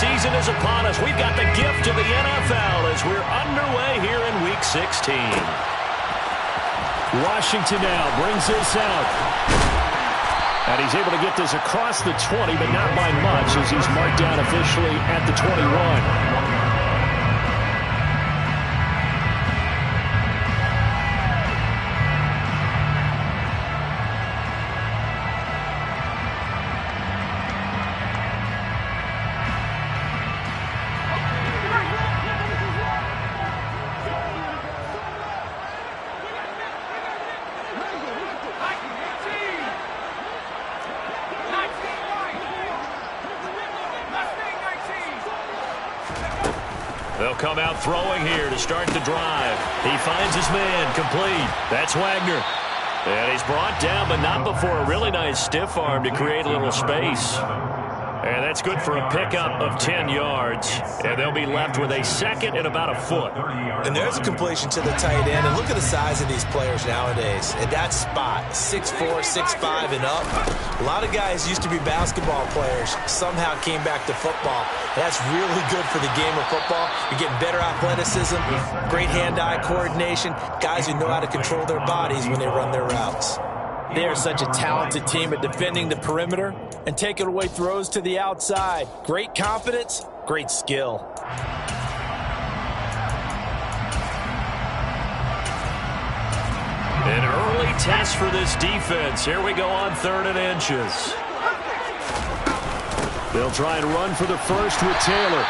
season is upon us. We've got the gift of the NFL as we're underway here in Week 16. Washington now brings this out. And he's able to get this across the 20, but not by much as he's marked down officially at the 21. They'll come out throwing here to start the drive. He finds his man complete. That's Wagner. And he's brought down, but not before a really nice stiff arm to create a little space. And that's good for a pickup of 10 yards. And they'll be left with a second and about a foot. And there's a completion to the tight end. And look at the size of these players nowadays. At that spot, 6'4", 6'5", and up. A lot of guys used to be basketball players. Somehow came back to football. That's really good for the game of football. You're getting better athleticism, great hand-eye coordination, guys who know how to control their bodies when they run their routes. They are such a talented team at defending the perimeter and taking away throws to the outside. Great confidence, great skill. An early test for this defense. Here we go on 3rd and inches. They'll try and run for the first with Taylor.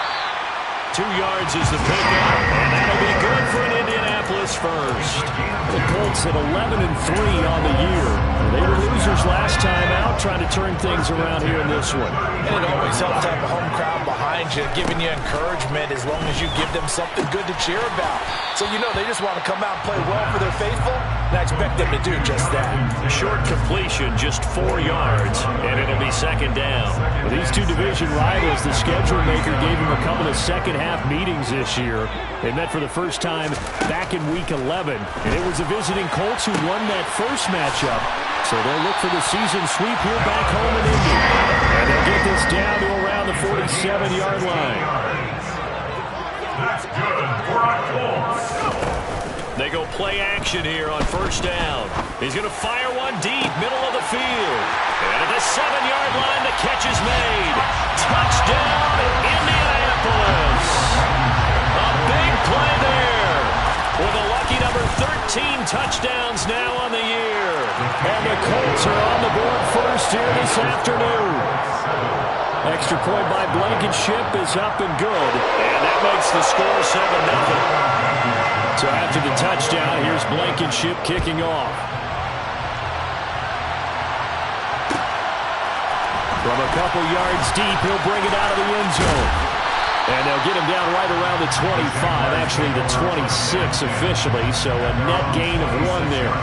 2 yards is the pickup, and that'll be good for an Indianapolis first. The Colts at 11-3 on the year. They were losers last time out, trying to turn things around here in this one. And it always helps to have a home crowd behind you, giving you encouragement as long as you give them something good to cheer about. So you know they just want to come out and play well for their faithful, and I expect them to do just that. Short completion, just 4 yards, and it'll be second down. Well, these two division rivals, the schedule maker gave them a couple of second-half meetings this year. They met for the first time back in Week 11, and it was the visiting Colts who won that first matchup. So they'll look for the season sweep here back home in Indy. And they'll get this down to around the 47-yard line. They go play action here on first down. He's going to fire one deep, middle of the field. And at the 7-yard line, the catch is made. Touchdown, Indianapolis. A big play there. With a lucky number 13 touchdowns now on the year. And the Colts are on the board first here this afternoon. Extra point by Blankenship is up and good. And that makes the score 7-0. So after the touchdown, here's Blankenship kicking off. From a couple yards deep, he'll bring it out of the end zone. And they'll get him down right around the 25, actually the 26 officially, so a net gain of 1 there.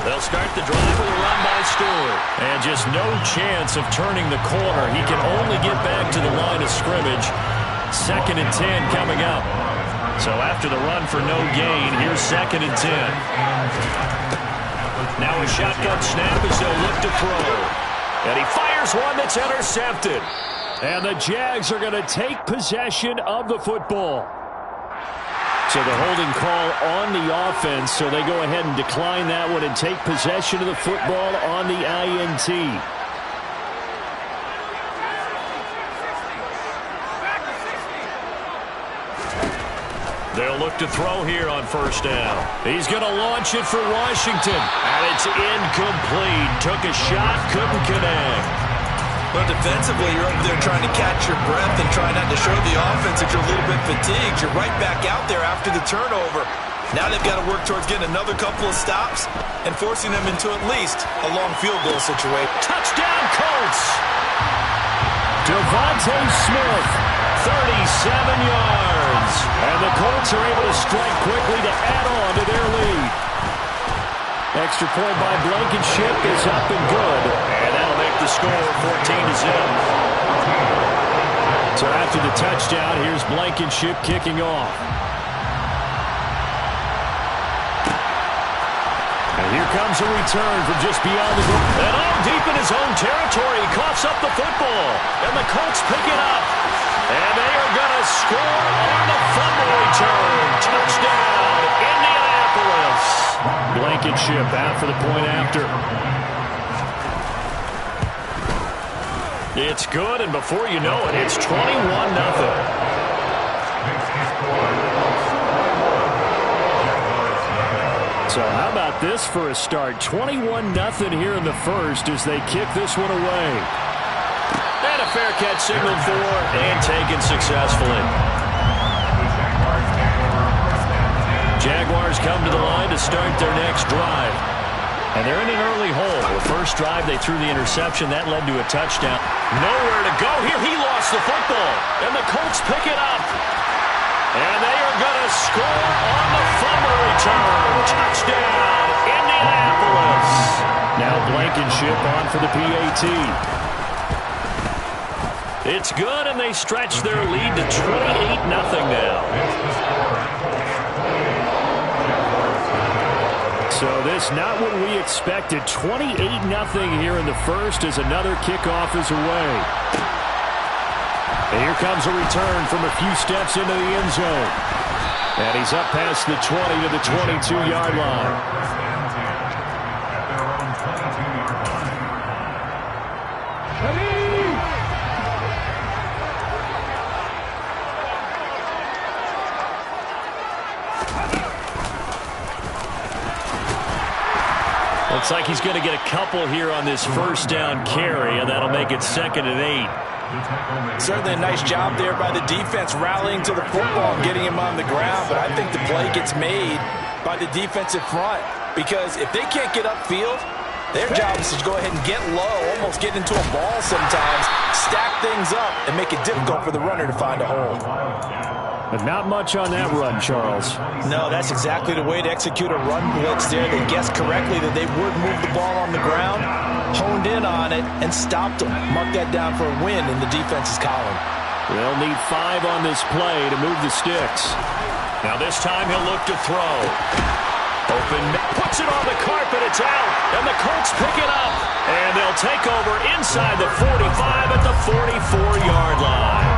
They'll start the drive with a run by Stewart. And just no chance of turning the corner. He can only get back to the line of scrimmage. 2nd and 10 coming up. So after the run for no gain, here's 2nd and 10. Now a shotgun snap as they'll look to throw. And he fires one that's intercepted. And the Jags are going to take possession of the football. So the holding call on the offense, so they go ahead and decline that one and take possession of the football on the INT. They'll look to throw here on first down. He's going to launch it for Washington. And it's incomplete. Took a shot, couldn't connect. Well, defensively, you're up there trying to catch your breath and try not to show the offense that you're a little bit fatigued. You're right back out there after the turnover. Now they've got to work towards getting another couple of stops and forcing them into at least a long field goal situation. Touchdown, Colts! Devontae Smith, 37 yards. And the Colts are able to strike quickly to add on to their lead. Extra point by Blankenship is up and good. And that'll make the score 14-0. So after the touchdown, here's Blankenship kicking off. And here comes a return from just beyond the goal. And all deep in his own territory, he coughs up the football. And the Colts pick it up. And they are going to score on the fumble return. Touchdown, Indianapolis. Blankenship out for the point after. It's good, and before you know it, it's 21-0. So how about this for a start? 21-0 here in the first as they kick this one away. And a fair catch signaled for and taken successfully. Jaguars come to the line to start their next drive. And they're in an early hole. The first drive, they threw the interception. That led to a touchdown. Nowhere to go here. He lost the football. And the Colts pick it up. And they are going to score on the fumble return. Touchdown, Indianapolis. Now Blankenship on for the PAT. It's good, and they stretch their lead to 28-0 now. So this not what we expected. 28-0 here in the first as another kickoff is away. And here comes a return from a few steps into the end zone. And he's up past the 20 to the 22-yard line. Looks like he's going to get a couple here on this first down carry, and that'll make it 2nd and 8. Certainly a nice job there by the defense rallying to the football and getting him on the ground, but I think the play gets made by the defensive front because if they can't get upfield, their job is to go ahead and get low, almost get into a ball sometimes, stack things up, and make it difficult for the runner to find a hole. But not much on that run, Charles. No, that's exactly the way to execute a run blitz there. They guessed correctly that they would move the ball on the ground, honed in on it, and stopped them. Mark that down for a win in the defense's column. They'll need 5 on this play to move the sticks. Now this time he'll look to throw. Open, puts it on the carpet, it's out, and the Colts pick it up. And they'll take over inside the 45 at the 44-yard line.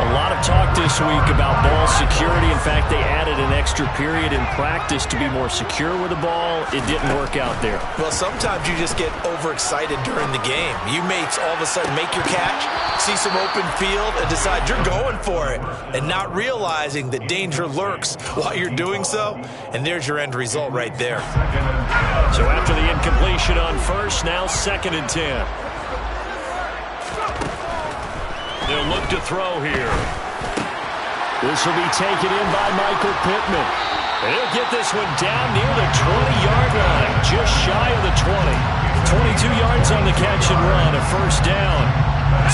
A lot of talk this week about ball security. In fact, they added an extra period in practice to be more secure with the ball. It didn't work out there. Well, sometimes you just get overexcited during the game. You may all of a sudden make your catch, see some open field, and decide you're going for it, and not realizing that danger lurks while you're doing so. And there's your end result right there. So after the incompletion on first, now 2nd and 10. They'll look to throw here. This will be taken in by Michael Pittman. And he'll get this one down near the 20-yard line, just shy of the 20. 22 yards on the catch and run, a first down.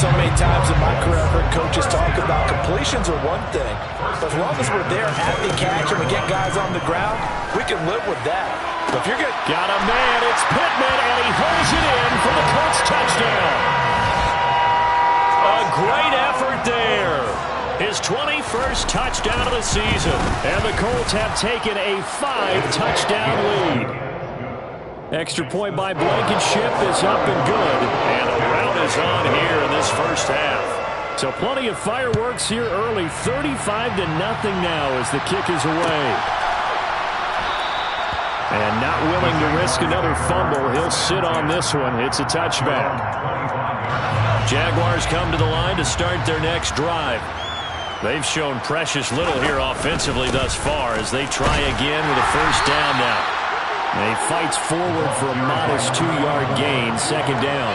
So many times in my career I've heard coaches talk about completions are one thing, but as long as we're there at the catch and we get guys on the ground, we can live with that. But if you're good, got a man, it's Pittman, and he holds it in for the Colts touchdown. A great effort there. His 21st touchdown of the season. And the Colts have taken a 5-touchdown lead. Extra point by Blankenship is up and good. And a rout is on here in this first half. So plenty of fireworks here early. 35-0 now as the kick is away. And not willing to risk another fumble. He'll sit on this one. It's a touchback. Jaguars come to the line to start their next drive. They've shown precious little here offensively thus far as they try again with a first down now. And he fights forward for a modest 2-yard gain, 2nd down.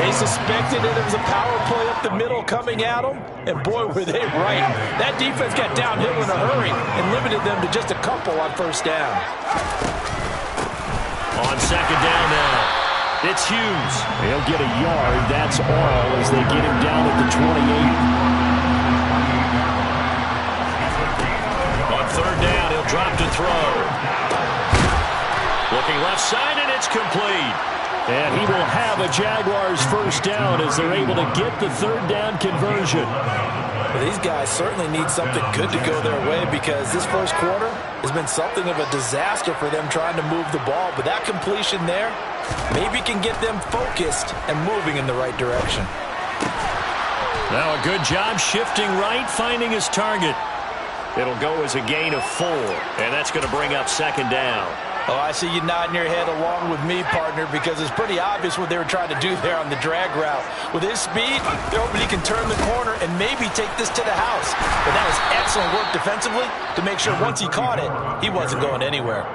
They suspected it was a power play up the middle coming at them, and boy, were they right. That defense got downhill in a hurry and limited them to just a couple on first down. On 2nd down now. It's Hughes. He'll get a yard, that's all, as they get him down at the 28. On 3rd down, he'll drop to throw. Looking left side, and it's complete. And he will have a Jaguars first down as they're able to get the 3rd down conversion. Well, these guys certainly need something good to go their way because this first quarter has been something of a disaster for them trying to move the ball. But that completion there maybe can get them focused and moving in the right direction. Now a good job shifting right, finding his target. It'll go as a gain of 4, and that's going to bring up second down. Oh, I see you nodding your head along with me, partner, because it's pretty obvious what they were trying to do there on the drag route. With his speed, they're hoping he can turn the corner and maybe take this to the house. But that was excellent work defensively to make sure once he caught it, he wasn't going anywhere.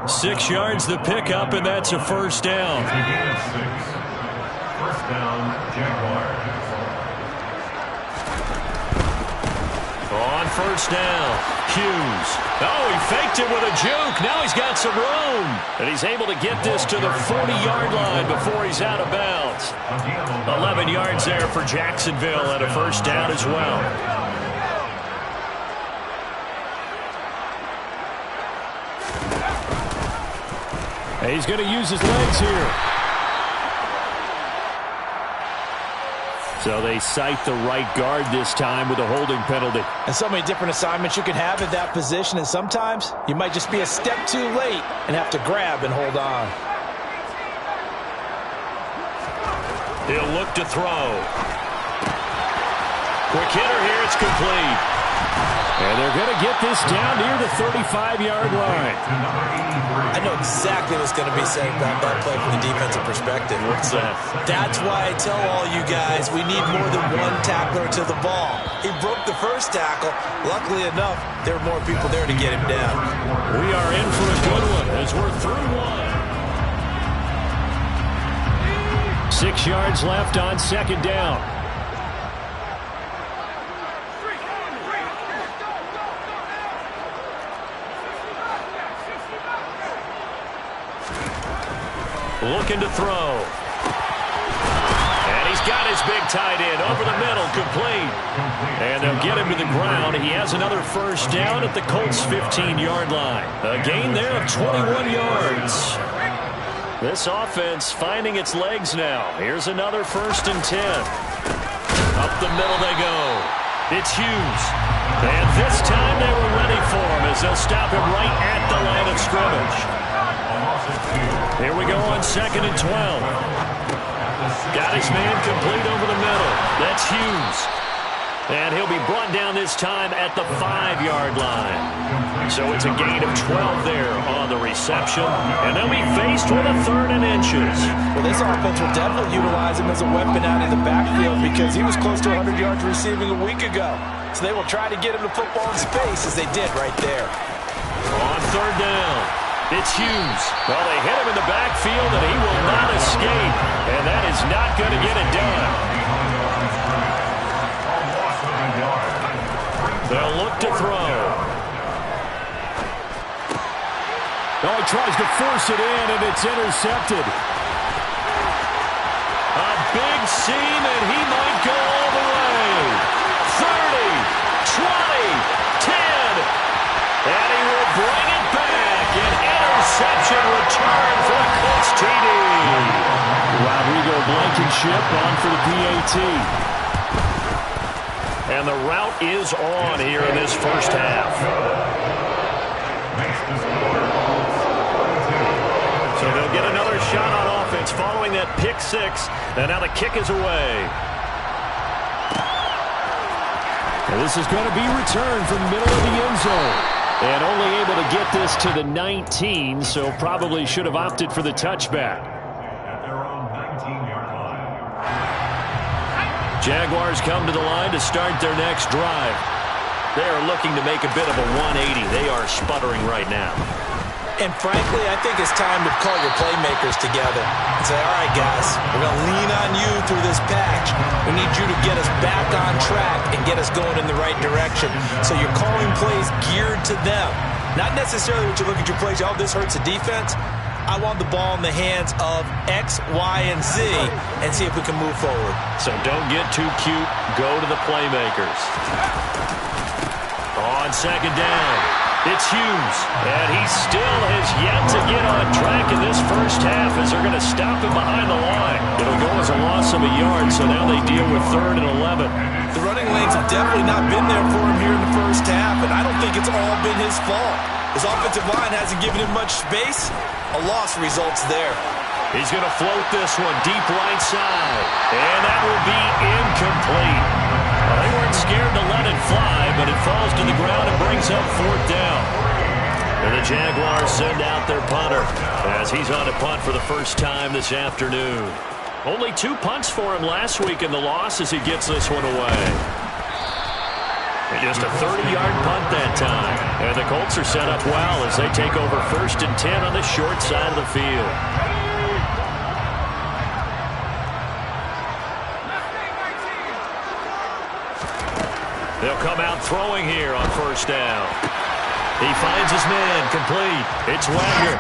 6 yards the pickup, and that's a first down. First down, Jaguars. On first down, Hughes. Oh, he faked it with a juke. Now he's got some room. And he's able to get this to the 40-yard line before he's out of bounds. 11 yards there for Jacksonville and a first down as well. He's going to use his legs here. So they cite the right guard this time with a holding penalty. And so many different assignments you can have at that position, and sometimes you might just be a step too late and have to grab and hold on. He'll look to throw. Quick hitter here, it's complete. And they're going to get this down near the 35-yard line. I know exactly what's going to be said about that play from the defensive perspective. What's that? That's why I tell all you guys we need more than one tackler to the ball. He broke the first tackle. Luckily enough, there were more people there to get him down. We are in for a good one as we're through one. 6 yards left on second down. Looking to throw. And he's got his big tight end over the middle, complete. And they'll get him to the ground. He has another first down at the Colts' 15-yard line. A gain there of 21 yards. This offense finding its legs now. Here's another 1st and 10. Up the middle they go. It's Hughes. And this time they were ready for him as they'll stop him right at the line of scrimmage. Here we go on 2nd and 12. Got his man complete over the middle. That's Hughes. And he'll be brought down this time at the 5-yard line. So it's a gain of 12 there on the reception. And they'll be faced with a 3rd and inches. Well, this offense will definitely utilize him as a weapon out in the backfield because he was close to 100 yards receiving a week ago. So they will try to get him the football in space as they did right there. On 3rd down. It's Hughes. Well, they hit him in the backfield, and he will not escape. And that is not going to get it done. They'll look to throw. Oh, he tries to force it in, and it's intercepted. A big seam, and he might go all the way. 30, 20, 10. And he will bring it back. An interception return for the Colts TD. Rodrigo Blankenship on for the PAT. And the route is on here in this first half. So they'll get another shot on offense following that pick 6. And now the kick is away. And this is going to be returned from the middle of the end zone. And only able to get this to the 19, so probably should have opted for the touchback. At their own 19-yard line. Jaguars come to the line to start their next drive. They are looking to make a bit of a 180. They are sputtering right now. And frankly, I think it's time to call your playmakers together and say, all right, guys, we're going to lean on you through this patch. We need you to get us back on track and get us going in the right direction. So you're calling plays geared to them. Not necessarily what you look at your plays, oh, this hurts the defense. I want the ball in the hands of X, Y, and Z and see if we can move forward. So don't get too cute. Go to the playmakers. On 2nd down. It's Hughes, and he still has yet to get on track in this first half as they're going to stop him behind the line. It'll go as a loss of a yard, so now they deal with 3rd and 11. The running lanes have definitely not been there for him here in the first half, and I don't think it's all been his fault. His offensive line hasn't given him much space. A loss results there. He's going to float this one deep right side. And that will be incomplete. Well, they weren't scared to let it fly, but it falls to the ground and brings up fourth down. And the Jaguars send out their punter as he's on to punt for the first time this afternoon. Only 2 punts for him last week in the loss as he gets this one away. And just a 30-yard punt that time. And the Colts are set up well as they take over 1st and 10 on the short side of the field. They'll come out throwing here on 1st down. He finds his man, complete. It's Wagner,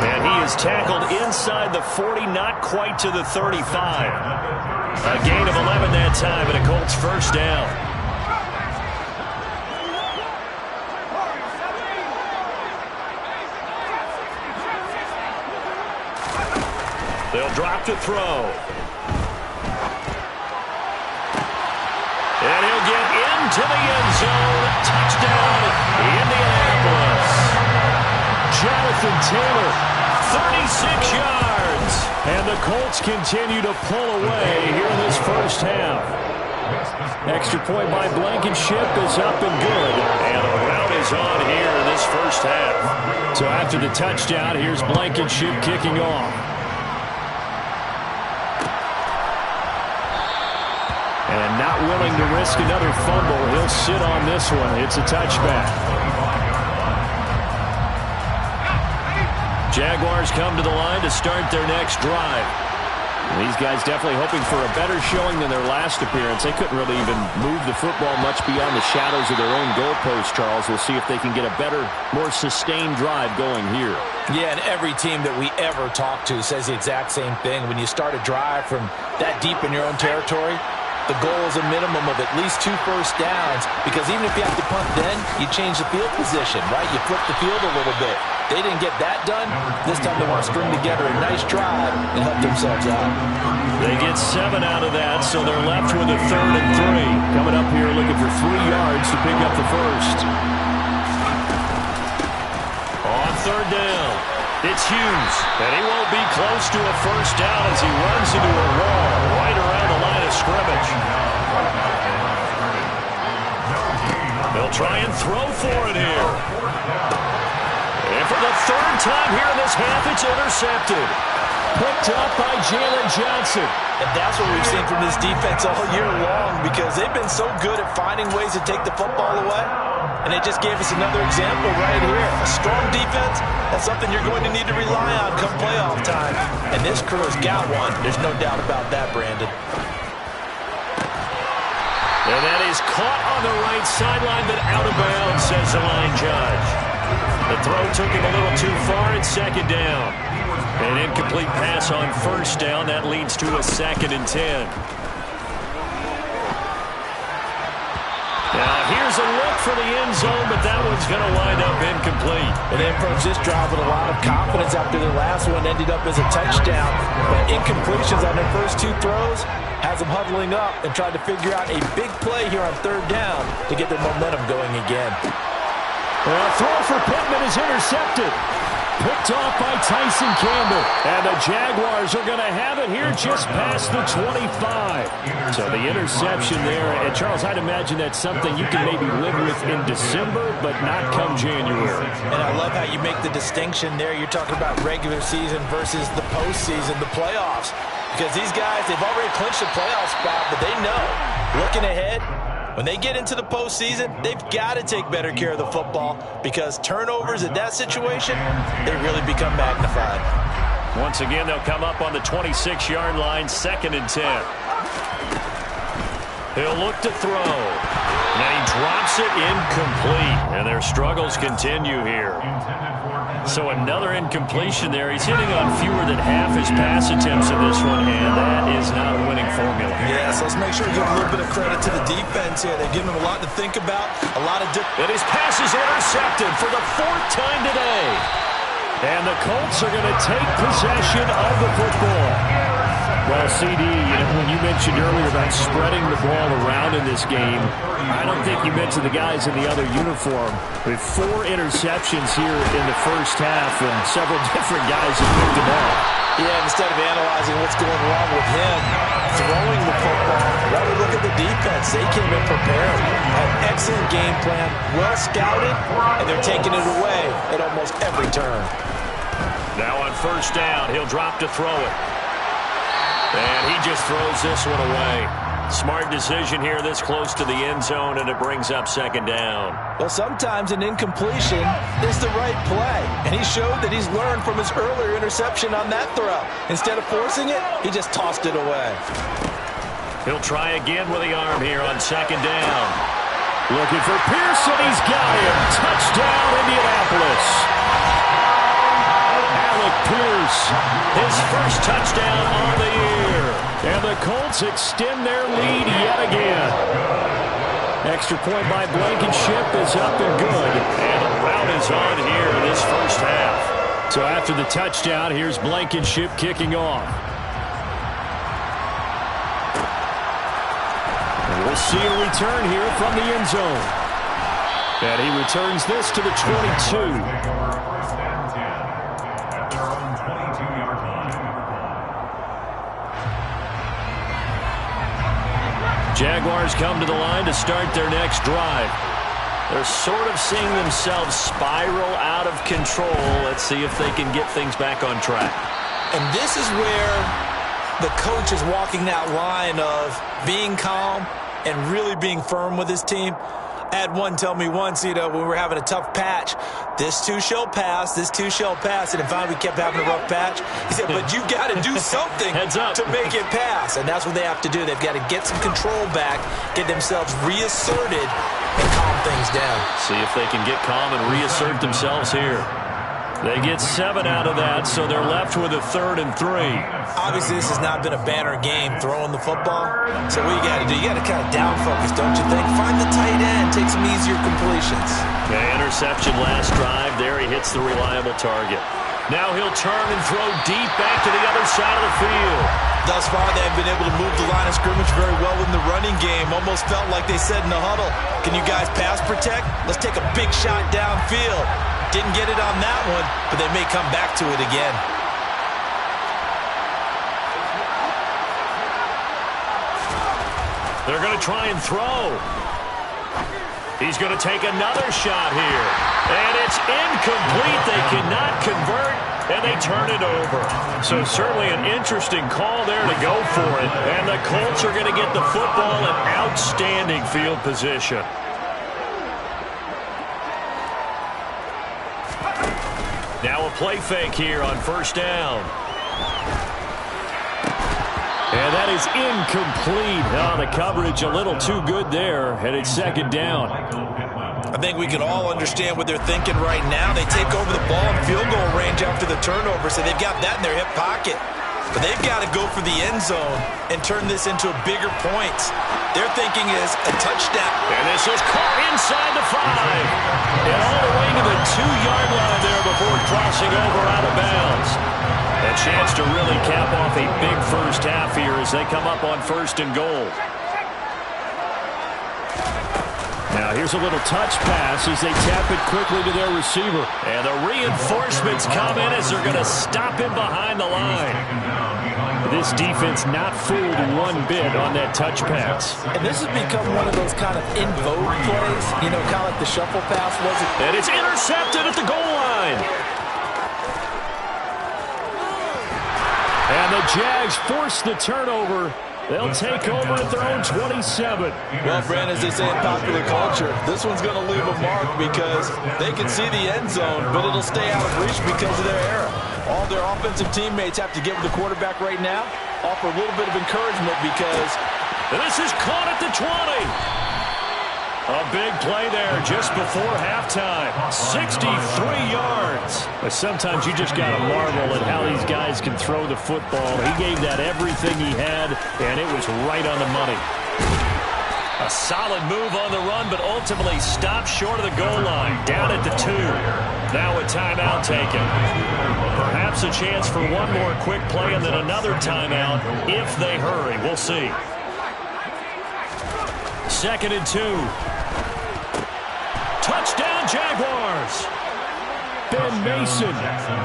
and he is tackled inside the 40, not quite to the 35. A gain of 11 that time, and a Colts 1st down. They'll drop to throw. And he'll get into the end zone. Touchdown, Indianapolis. Jonathan Taylor, 36 yards. and the Colts continue to pull away here in this first half. Extra point by Blankenship is up and good. And the rout is on here in this first half. So after the touchdown, here's Blankenship kicking off. And not willing to risk another fumble, he'll sit on this one. It's a touchback. Jaguars come to the line to start their next drive. These guys definitely hoping for a better showing than their last appearance. They couldn't really even move the football much beyond the shadows of their own goalpost, Charles. We'll see if they can get a better, more sustained drive going here. Yeah, and every team that we ever talk to says the exact same thing. When you start a drive from that deep in your own territory, the goal is a minimum of at least 2 first downs, because even if you have to punt then, you change the field position, right? You flip the field a little bit. They didn't get that done. This time they want to string together a nice drive and help themselves out. They get 7 out of that, so they're left with a 3rd and 3. Coming up here looking for 3 yards to pick up the first. On 3rd down, it's Hughes, and he won't be close to a first down as he runs into a wall right around the line of scrimmage. They'll try and throw for it here. And for the 3rd time here in this half, it's intercepted. Picked up by Jalen Johnson. And that's what we've seen from this defense all year long, because they've been so good at finding ways to take the football away. And they just gave us another example right here. A strong defense, that's something you're going to need to rely on come playoff time. And this crew has got one. There's no doubt about that, Brandon. And that is caught on the right sideline, but out of bounds, says the line judge. The throw took him a little too far. It's 2nd down. An incomplete pass on 1st down. That leads to a 2nd and 10. Now here's a look for the end zone, but that one's going to wind up incomplete. And they approached this drive with a lot of confidence after their last one ended up as a touchdown. But incompletions on their first 2 throws has them huddling up and trying to figure out a big play here on 3rd down to get their momentum going again. Well, a throw for Pittman is intercepted. Picked off by Tyson Campbell. And the Jaguars are going to have it here just past the 25. So the interception there. And Charles, I'd imagine that's something you can maybe live with in December, but not come January. And I love how you make the distinction there. You're talking about regular season versus the postseason, the playoffs. Because these guys, they've already clinched a playoff spot, but they know, looking ahead, when they get into the postseason, they've got to take better care of the football, because turnovers in that situation, they really become magnified. Once again, they'll come up on the 26-yard line, 2nd and 10. He'll look to throw. Now he drops it incomplete, and their struggles continue here. So another incompletion there. He's hitting on fewer than half his pass attempts in this one, and that is not a winning formula. Yes, let's make sure we give a little bit of credit to the defense here. They've given them a lot to think about, a lot of And his pass is intercepted for the 4th time today. And the Colts are going to take possession of the football. Well, CD, when you mentioned earlier about spreading the ball around in this game, I don't think you mentioned the guys in the other uniform. With 4 interceptions here in the first half, and several different guys have picked them up. Yeah, instead of analyzing what's going wrong with him throwing the football, why we look at the defense? They came in prepared. An excellent game plan, well scouted, and they're taking it away at almost every turn. Now on first down, he'll drop to throw it. And he just throws this one away. Smart decision here this close to the end zone, and it brings up second down. Well, sometimes an incompletion is the right play, and he showed that he's learned from his earlier interception on that throw. Instead of forcing it, he just tossed it away. He'll try again with the arm here on second down. Looking for Pearson. He's got him. Touchdown, Indianapolis. Pierce, his first touchdown on the year. And the Colts extend their lead yet again. Extra point by Blankenship is up and good. And the rout is on here in this first half. So after the touchdown, here's Blankenship kicking off. And we'll see a return here from the end zone. And he returns this to the 22. Jaguars come to the line to start their next drive. They're sort of seeing themselves spiral out of control. Let's see if they can get things back on track. And this is where the coach is walking that line of being calm and really being firm with his team. I had one tell me once, when we were having a tough patch, this too shall pass, this too shall pass. And finally we kept having a rough patch. He said, but you've got to do something to make it pass. And that's what they have to do. They've got to get some control back, get themselves reasserted, and calm things down. See if they can get calm and reassert themselves here. They get 7 out of that, so they're left with a 3rd and 3. Obviously, this has not been a banner game throwing the football. So what you got to do, you got to kind of down focus, don't you think? Find the tight end, take some easier completions. Okay, interception last drive. There he hits the reliable target. Now he'll turn and throw deep back to the other side of the field. Thus far, they have been able to move the line of scrimmage very well in the running game. Almost felt like they said in the huddle, can you guys pass protect? Let's take a big shot downfield. Didn't get it on that one, but they may come back to it again. They're going to try and throw. He's going to take another shot here. And it's incomplete. They cannot convert, and they turn it over. So certainly an interesting call there to go for it. And the Colts are going to get the football in outstanding field position. Now a play fake here on first down. And that is incomplete. Oh, the coverage a little too good there, and it's second down. I think we can all understand what they're thinking right now. They take over the ball in field goal range after the turnover, so they've got that in their hip pocket. But they've got to go for the end zone and turn this into a bigger point. Their thinking is a touchdown. And this is caught inside the 5. And all the way to the 2-yard line there before crossing over out of bounds. A chance to really cap off a big first half here as they come up on 1st and goal. Now here's a little touch pass as they tap it quickly to their receiver. And the reinforcements come in as they're going to stop him behind the line. This defense not fooled one bit on that touch pass. And this has become one of those kind of in vogue plays, kind of like the shuffle pass was it? And it's intercepted at the goal line. And the Jags force the turnover. They'll take over at their own 27. Well, Brandon, as they say in popular culture, this one's going to leave a mark because they can see the end zone, but it'll stay out of reach because of their error. All their offensive teammates have to get with the quarterback right now, offer a little bit of encouragement because this is caught at the 20. A big play there just before halftime. 63 yards. But sometimes you just got to marvel at how these guys can throw the football. He gave that everything he had, and it was right on the money. A solid move on the run, but ultimately stopped short of the goal line. Down at the 2. Now a timeout taken. Perhaps a chance for one more quick play and then another timeout if they hurry. We'll see. 2nd and 2. Touchdown, Jaguars. Ben Mason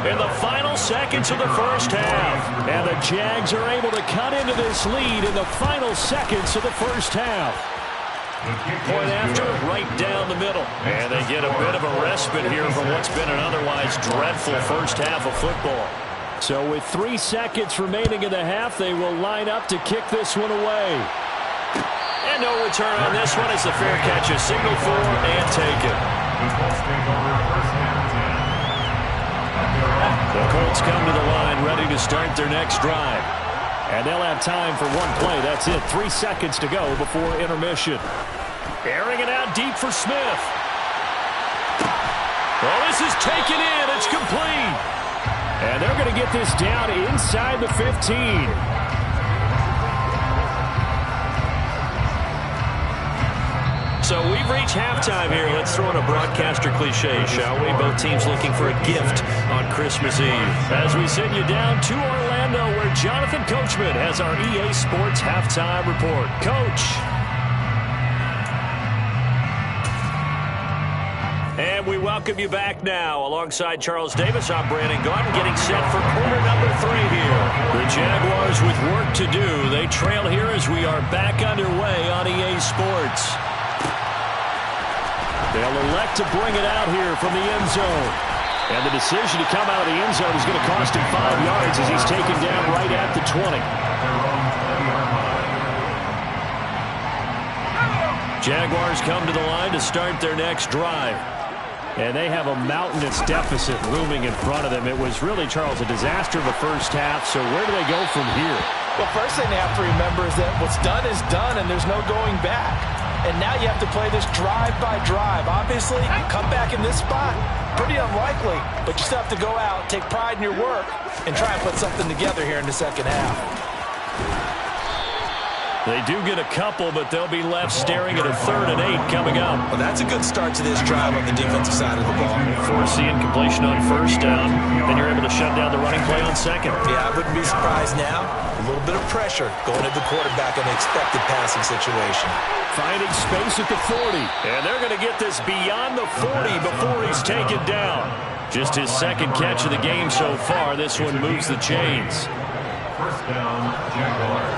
in the final seconds of the first half. And the Jags are able to cut into this lead in the final seconds of the first half. Point after, right down the middle. And they get a bit of a respite here from what's been an otherwise dreadful first half of football. So with 3 seconds remaining in the half, they will line up to kick this one away. And no return on this one as the fair catch is signaled for and taken. The Colts come to the line ready to start their next drive. And they'll have time for one play. That's it. 3 seconds to go before intermission. Airing it out deep for Smith. Oh, this is taken in. It's complete. And they're going to get this down inside the 15. So we've reached halftime here. Let's throw in a broadcaster cliche, shall we? Both teams looking for a gift on Christmas Eve. As we send you down to Orlando, where Jonathan Coachman has our EA Sports halftime report. Coach. And we welcome you back now. Alongside Charles Davis, I'm Brandon Gaudin, getting set for quarter number 3 here. The Jaguars with work to do. They trail here as we are back underway on EA Sports. They'll elect to bring it out here from the end zone. And the decision to come out of the end zone is going to cost him 5 yards as he's taken down right at the 20. Jaguars come to the line to start their next drive. And they have a mountainous deficit looming in front of them. It was really, Charles, a disaster of a first half. So where do they go from here? Well, first thing they have to remember is that what's done is done, and there's no going back. And now you have to play this drive by drive. Obviously, come back in this spot, pretty unlikely. But you still have to go out, take pride in your work, and try and put something together here in the second half. They do get a couple, but they'll be left staring at a 3rd and 8 coming up. Well, that's a good start to this drive on the defensive side of the ball. Force the incompletion on first down, then you're able to shut down the running play on second. Yeah, I wouldn't be surprised now. A little bit of pressure going at the quarterback on the expected passing situation. Finding space at the 40. And they're going to get this beyond the 40 before he's taken down. Just his 2nd catch of the game so far. This one moves the chains. First down, Jaguars.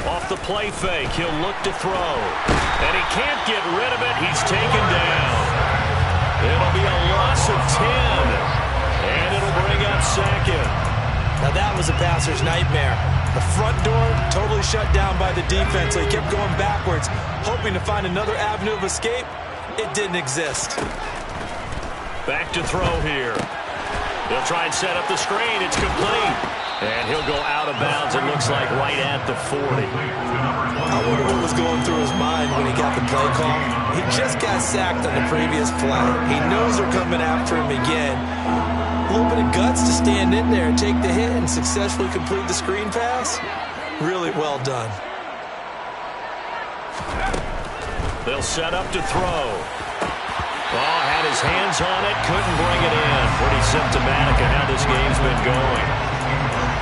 Off the play fake, he'll look to throw. And he can't get rid of it. He's taken down. It'll be a loss of 10. And it'll bring up 2nd. Now that was a passer's nightmare. The front door totally shut down by the defense, so he kept going backwards, hoping to find another avenue of escape. It didn't exist. Back to throw here. He'll try and set up the screen. It's complete. And he'll go out of bounds, it looks like, right at the 40. I wonder what was going through his mind when he got the play call. He just got sacked on the previous play. He knows they're coming after him again. A little bit of guts to stand in there and take the hit and successfully complete the screen pass. Really well done. They'll set up to throw. Oh, had his hands on it, couldn't bring it in. Pretty symptomatic of how this game's been going.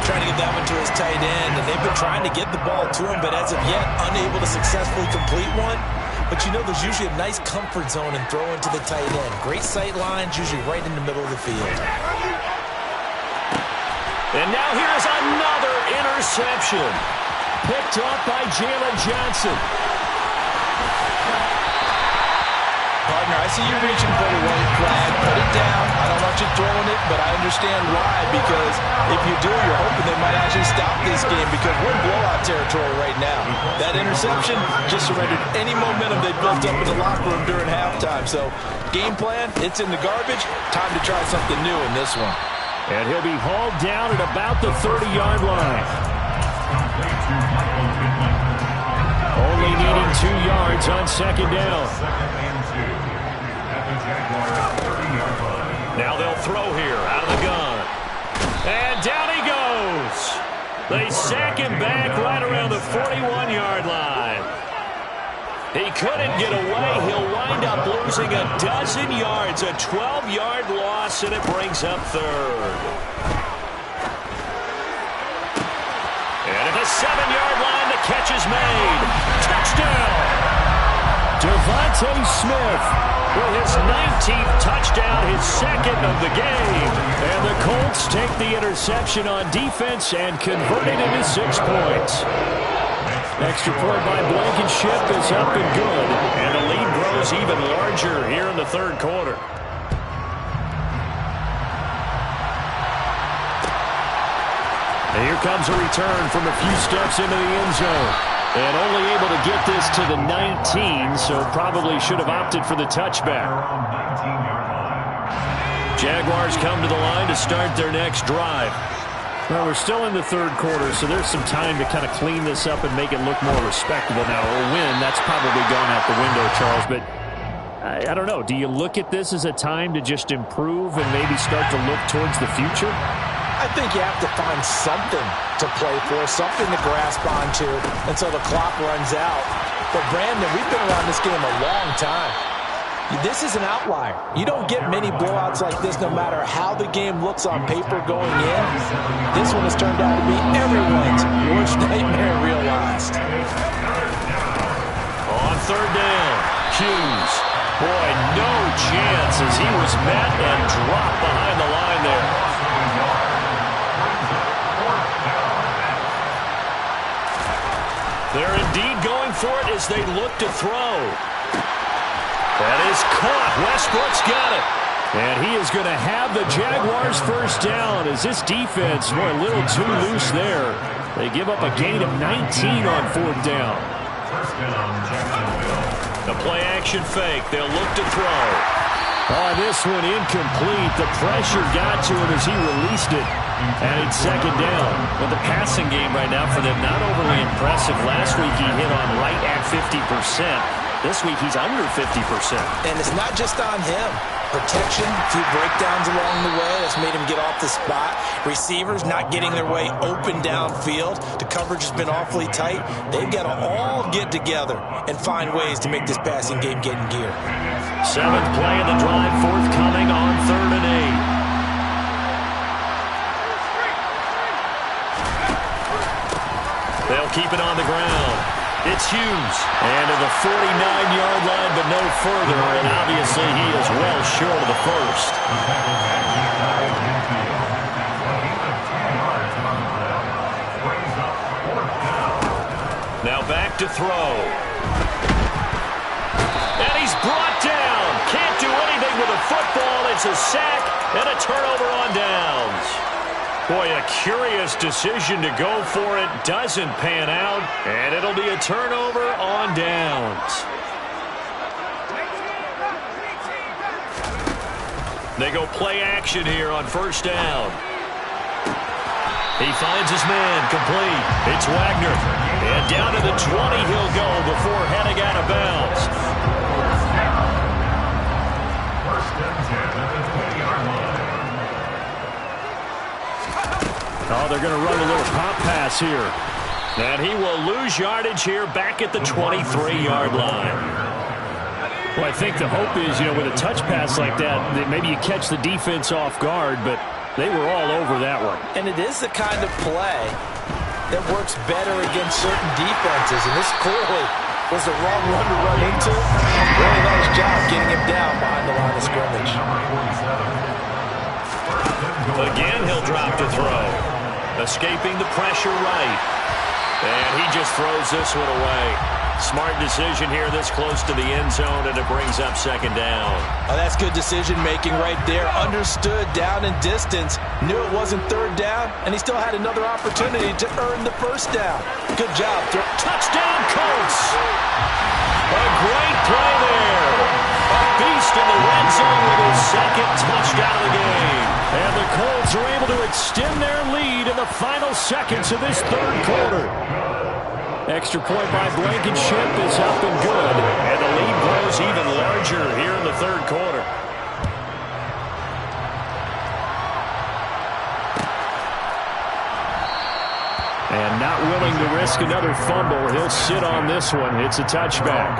Trying to get that one to his tight end, and they've been trying to get the ball to him, but as of yet, unable to successfully complete one. But you know there's usually a nice comfort zone in throwing to the tight end. Great sight lines, usually right in the middle of the field. And now here's another interception. Picked off by Jalen Johnson. Partner, I see you reaching for the white flag. Put it down. I don't want you throwing it, but I understand why. Because if you do, you're hoping they might actually stop this game because we're in blowout territory right now. That interception just surrendered any momentum they built up in the locker room during halftime. So, game plan, it's in the garbage. Time to try something new in this one. And he'll be hauled down at about the 30-yard line. Only needing 2 yards on 2nd down. Now they'll throw here out of the gun. And down he goes. They sack him back right around the 41-yard line. He couldn't get away. He'll wind up losing a dozen yards, a 12-yard loss, and it brings up third. And at the 7-yard line, the catch is made. Touchdown! Devontae Smith with his 19th touchdown, his second of the game. And the Colts take the interception on defense and convert it into 6 points. Extra point by Blankenship is up and good. And the lead grows even larger here in the third quarter. And here comes a return from a few steps into the end zone. And only able to get this to the 19, so probably should have opted for the touchback. Jaguars come to the line to start their next drive. Well, we're still in the third quarter, so there's some time to kind of clean this up and make it look more respectable now. A win, that's probably gone out the window, Charles, but I don't know. Do you look at this as a time to just improve and maybe start to look towards the future? I think you have to find something to play for, something to grasp onto until the clock runs out. But, Brandon, we've been around this game a long time. This is an outlier. You don't get many blowouts like this no matter how the game looks on paper going in. This one has turned out to be everyone's worst nightmare realized. On third down, Hughes. Boy, no chance as he was met and dropped behind the line there. They're indeed going for it as they look to throw. That is caught. Westbrook's got it. And he is going to have the Jaguars first down as this defense were a little too loose there. They give up a gain of 19 on fourth down. The play-action fake. They'll look to throw. Oh, this one incomplete. The pressure got to him as he released it. And it's second down. Well, the passing game right now for them, not overly impressive. Last week he hit on right at 50%. This week he's under 50%. And it's not just on him. Protection, a few breakdowns along the way. That's made him get off the spot. Receivers not getting their way open downfield. The coverage has been awfully tight. They've got to all get together and find ways to make this passing game get in gear. Seventh play of the drive forthcoming on 3rd and 8. They'll keep it on the ground. It's Hughes. And to the 49-yard line, but no further. And obviously he is well short of the first. Now back to throw. And he's brought down. Can't do anything with a football. It's a sack and a turnover on downs. Boy, a curious decision to go for it. Doesn't pan out. And it'll be a turnover on downs. They go play action here on first down. He finds his man complete. It's Wagner. And down to the 20 he'll go before heading out of bounds. Oh, they're going to run a little pop pass here. And he will lose yardage here back at the 23-yard line. Well, I think the hope is, with a touch pass like that maybe you catch the defense off guard, but they were all over that one. And it is the kind of play that works better against certain defenses. And this clearly was the wrong one to run into. Really nice job getting him down behind the line of scrimmage. Again, he'll drop to throw. Escaping the pressure right. And he just throws this one away. Smart decision here this close to the end zone, and it brings up second down. Oh, that's good decision-making right there. Understood down and distance. Knew it wasn't third down, and he still had another opportunity to earn the first down. Good job. Touchdown, Colts! A great play there. A beast in the red zone with his second touchdown of the game. And the Colts are able to extend their lead in the final seconds of this third quarter. Extra point by Blankenship is up and good. And the lead grows even larger here in the third quarter. And now not willing to risk another fumble. He'll sit on this one. It's a touchback.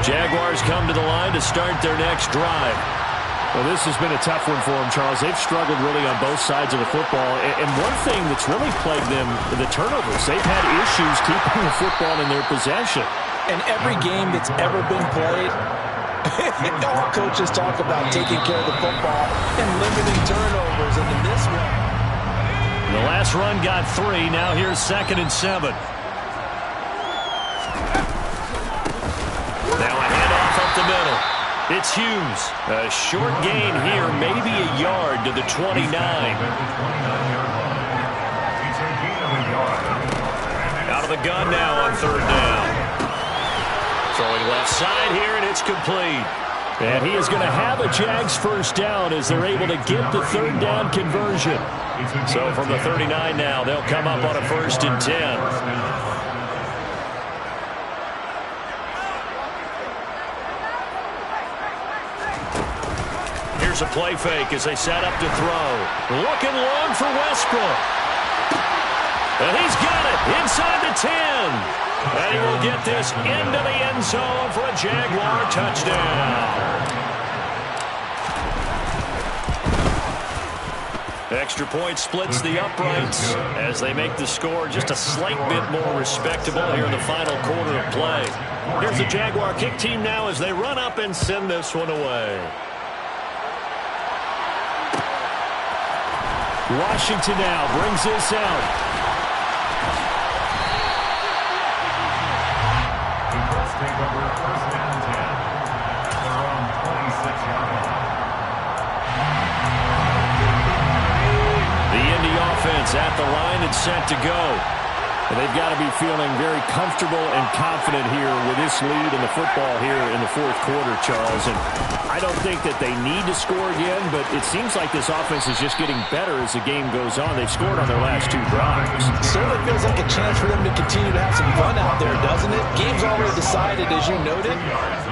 Jaguars come to the line to start their next drive. Well, this has been a tough one for them, Charles. They've struggled really on both sides of the football. And one thing that's really plagued them, the turnovers. They've had issues keeping the football in their possession. And every game that's ever been played, all coaches talk about taking care of the football and limiting turnovers. And in this one, the last run got 3. Now here's 2nd and 7. Now a handoff up the middle. It's Hughes. A short gain here, maybe a yard to the 29. Out of the gun now on 3rd down. Throwing left side here, and it's complete. And he is going to have a Jags first down as they're able to get the 3rd down conversion. So from the 39 now, they'll come up on a 1st and 10. Here's a play fake as they set up to throw. Looking long for Westbrook. And he's got it inside the 10. And he will get this into the end zone for a Jaguar touchdown. Extra point splits the uprights as they make the score just a slight bit more respectable here in the final quarter of play. Here's the Jaguar kick team now as they run up and send this one away. Washington now brings this out. Let's take over 1st and 10. They're on 26-yard line. The Indy offense at the line and set to go. And they've got to be feeling very comfortable and confident here with this lead in the football here in the 4th quarter, Charles. And I don't think that they need to score again, but it seems like this offense is just getting better as the game goes on. They've scored on their last 2 drives. certainly feels like a chance for them to continue to have some fun out there, doesn't it? Game's already decided, as you noted,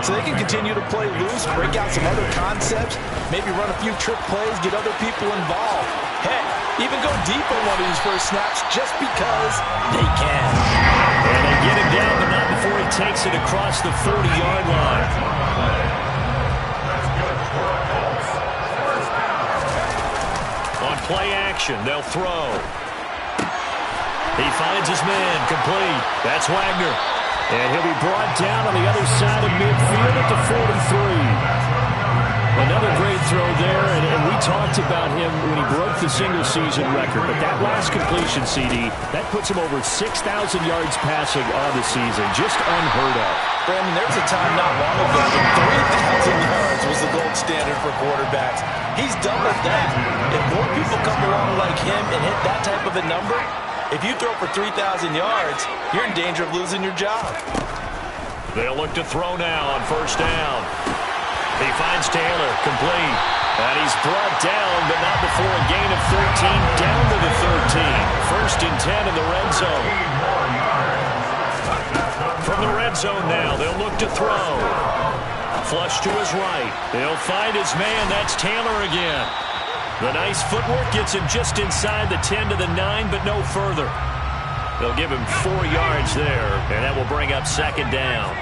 so they can continue to play loose, break out some other concepts, maybe run a few trick plays, get other people involved. Heck, even go deep on one of these first snaps just because they can. And they get him down, but not before he takes it across the 40-yard line. On play action, they'll throw. He finds his man, complete. That's Wagner. And he'll be brought down on the other side of midfield at the 43. Another great throw there, and we talked about him when he broke the single-season record. But that last completion, CD, that puts him over 6,000 yards passing on the season. Just unheard of. Brandon, there was a time not long ago when 3,000 yards was the gold standard for quarterbacks. He's doubled that. If more people come along like him and hit that type of a number, if you throw for 3,000 yards, you're in danger of losing your job. They'll look to throw now on 1st down. He finds Taylor, complete. And he's brought down, but not before a gain of 13, down to the 13. 1st and 10 in the red zone. From the red zone now, they'll look to throw. Flush to his right. They'll find his man. That's Taylor again. The nice footwork gets him just inside the 10 to the 9, but no further. They'll give him 4 yards there, and that will bring up 2nd down.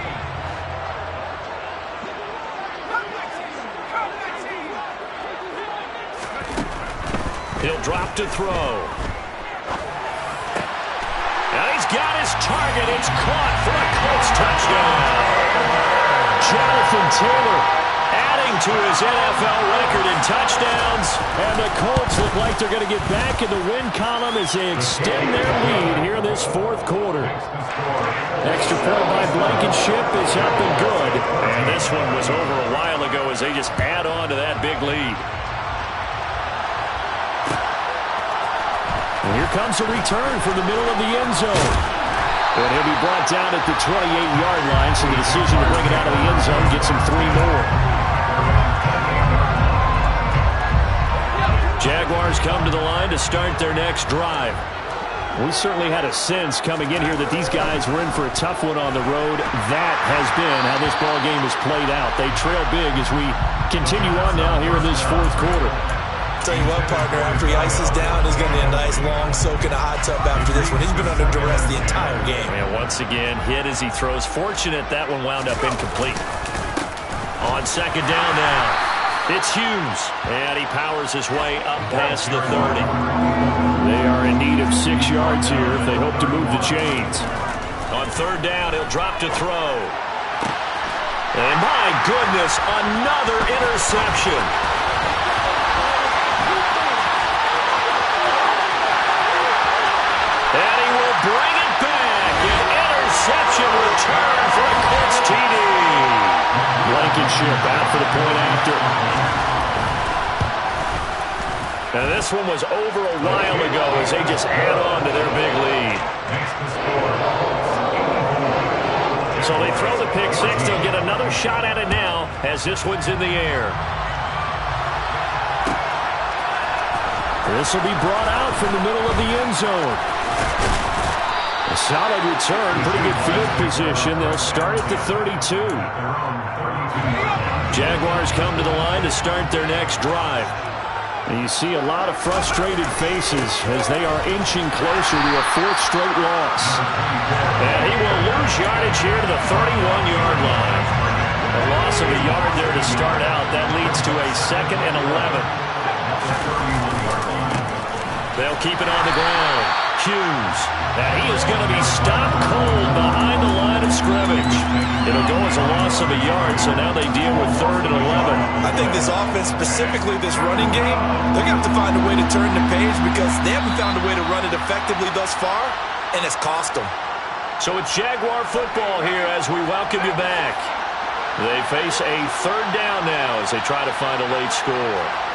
He'll drop to throw. And he's got his target. It's caught for a Colts touchdown. Jonathan Taylor adding to his NFL record in touchdowns. And the Colts look like they're going to get back in the win column as they extend their lead here in this 4th quarter. Extra point by Blankenship is up and good. And this one was over a while ago as they just add on to that big lead. And here comes a return from the middle of the end zone. And he'll be brought down at the 28-yard line, so the decision to bring it out of the end zone gets him 3 more. Jaguars come to the line to start their next drive. We certainly had a sense coming in here that these guys were in for a tough one on the road. That has been how this ball game has played out. They trail big as we continue on now here in this 4th quarter. Tell you what, partner, after he ices down, he's going to be a nice, long soak in a hot tub after this one. He's been under duress the entire game. And once again, hit as he throws. Fortunate that one wound up incomplete. On second down now, it's Hughes. And he powers his way up past the 30. They are in need of 6 yards here if they hope to move the chains. On third down, he'll drop to throw. And my goodness, another interception. And he will bring it back. An interception return for a Colts TD. Blankenship out for the point after. Now this one was over a while ago as they just add on to their big lead. So they throw the pick six. They'll get another shot at it now as this one's in the air. This will be brought out from the middle of the end zone. A solid return, pretty good field position. They'll start at the 32. Jaguars come to the line to start their next drive. And you see a lot of frustrated faces as they are inching closer to a 4th straight loss. And he will lose yardage here to the 31-yard line. A loss of a yard there to start out. That leads to a 2nd and 11. They'll keep it on the ground. Hughes. And he is going to be stopped cold behind the line of scrimmage. It'll go as a loss of a yard, so now they deal with 3rd and 11. I think this offense, specifically this running game, they're going to have to find a way to turn the page because they haven't found a way to run it effectively thus far, and it's cost them. So it's Jaguar football here as we welcome you back. They face a 3rd down now as they try to find a late score.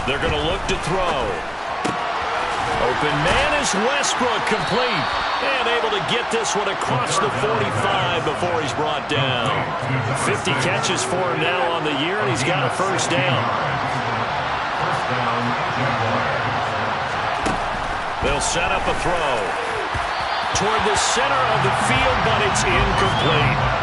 They're going to look to throw. Open man is Westbrook, complete. And able to get this one across the 45 before he's brought down. 50 catches for him now on the year, and he's got a 1st down. They'll set up a throw. Toward the center of the field, but it's incomplete.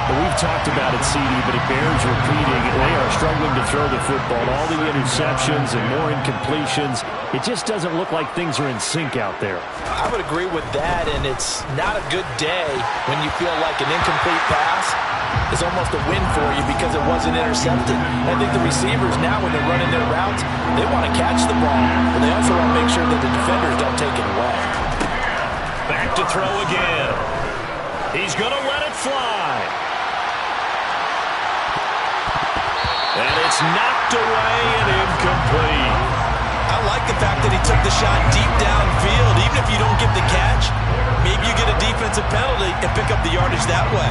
We've talked about it, CD, but it bears repeating. They are struggling to throw the football. All the interceptions and more incompletions. It just doesn't look like things are in sync out there. I would agree with that, and it's not a good day when you feel like an incomplete pass is almost a win for you because it wasn't intercepted. I think the receivers now, when they're running their routes, they want to catch the ball, but they also want to make sure that the defenders don't take it away. Back to throw again. He's going to let it fly. And it's knocked away and incomplete. I like the fact that he took the shot deep downfield. Even if you don't get the catch, maybe you get a defensive penalty and pick up the yardage that way.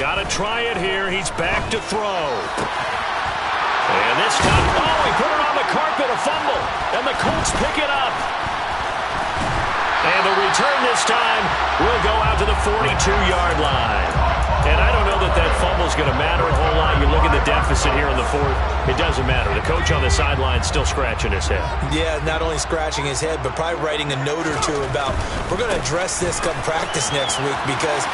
Got to try it here. He's back to throw. And this time, oh, he put it on the carpet, a fumble. And the Colts pick it up. And the return this time will go out to the 42-yard line. And I don't know that that fumble's going to matter a whole lot. You look at the deficit here in the 4th. It doesn't matter. The coach on the sideline still scratching his head. Yeah, not only scratching his head, but probably writing a note or two about, we're going to address this come practice next week because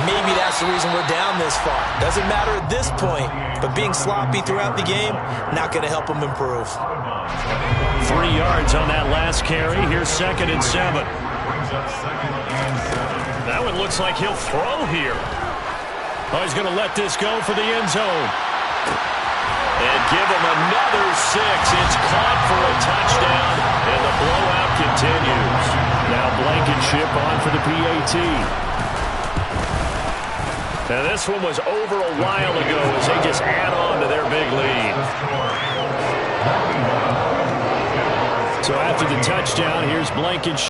maybe that's the reason we're down this far. Doesn't matter at this point, but being sloppy throughout the game, not going to help him improve. 3 yards on that last carry. Here's 2nd and 7. That one looks like he'll throw here. Oh, he's going to let this go for the end zone. And give him another 6. It's caught for a touchdown, and the blowout continues. Now Blankenship on for the PAT. Now this one was over a while ago as they just add on to their big lead. So after the touchdown, here's Blankenship.